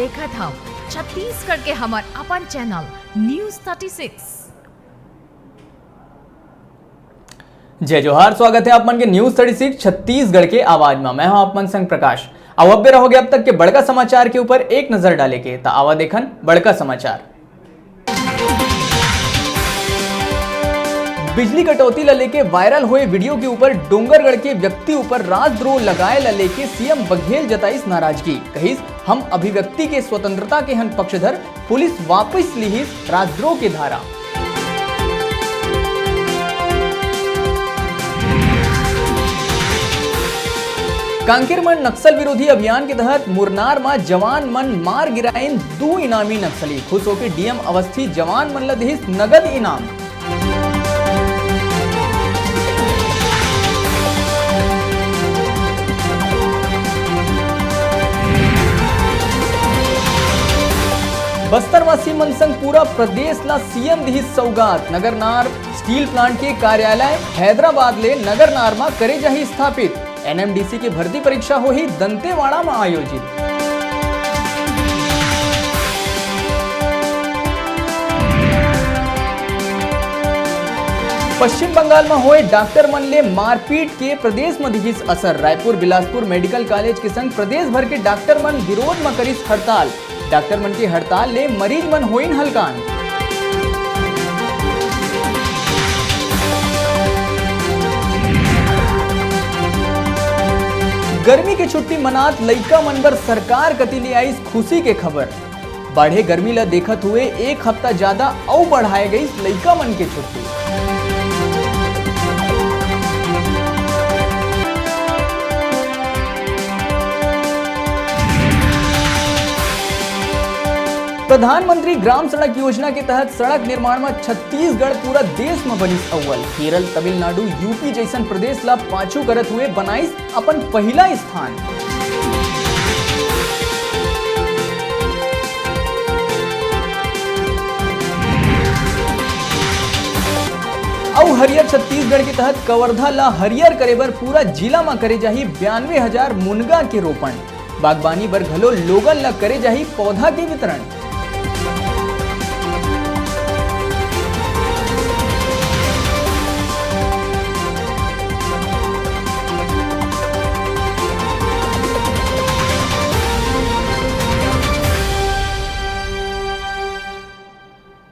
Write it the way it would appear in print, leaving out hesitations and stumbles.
देखा था छत्तीसगढ़ के हमार अपन चैनल न्यूज 36। जय जोहार, स्वागत है आप मन के न्यूज 36 छत्तीसगढ़ के आवाज में। मैं हूं आप मन संग प्रकाश। अब रहोगे अब तक के बड़का समाचार के ऊपर एक नजर डाले के ता आवा देखन बड़का समाचार। बिजली कटौती ला लेके वायरल हुए वीडियो के ऊपर डोंगरगढ़ के व्यक्ति ऊपर राजद्रोह लगाए ला लेके सीएम बघेल जताइस नाराजगी। कहिस हम अभिव्यक्ति के स्वतंत्रता के हन पक्षधर, पुलिस वापस लिहिस राजद्रोह के धारा। कांकेर में नक्सल विरोधी अभियान के तहत मुरनार में जवान मन मार गिराइन 2 इनामी नक्सली। खुश होकर डीएम अवस्थी जवान मन ला देहिस नगद इनाम। बस्तरवासी मन संग पूरा प्रदेश ला सीएम दिहिस सौगात। नगरनार स्टील प्लांट के कार्यालय हैदराबाद ले नगरनार में करे जाही स्थापित। एनएमडीसी की भर्ती परीक्षा हो ही दंतेवाड़ा में आयोजित। पश्चिम बंगाल में हुए डॉक्टर मन ले मारपीट के प्रदेश में दिखिस असर। रायपुर बिलासपुर मेडिकल कॉलेज के संग प्रदेश भर के डॉक्टर मन विरोध में करिस हड़ताल। डॉक्टर मन की हड़ताल ले मरीज मन होइन हलकान। गर्मी की छुट्टी मनात लइका मन बर सरकार कति ले आइस खुशी के खबर। बढ़े गर्मी ला देखत हुए एक हफ्ता ज्यादा और बढ़ाए गई लइका मन के छुट्टी। प्रधानमंत्री ग्राम सड़क योजना के तहत सड़क निर्माण में छत्तीसगढ़ पूरा देश में बनिस अव्वल। केरल, तमिलनाडु, यूपी जैसन प्रदेश ला पाछू करत हुए बनाइस अपन पहला स्थान। और हरियर छत्तीसगढ़ के तहत कवर्धा ला हरियर करे बर पूरा जिला में करे जाही 92,000 मुनगा के रोपण। बागबानी बर घलो लोगन ला करे जाही पौधा के वितरण।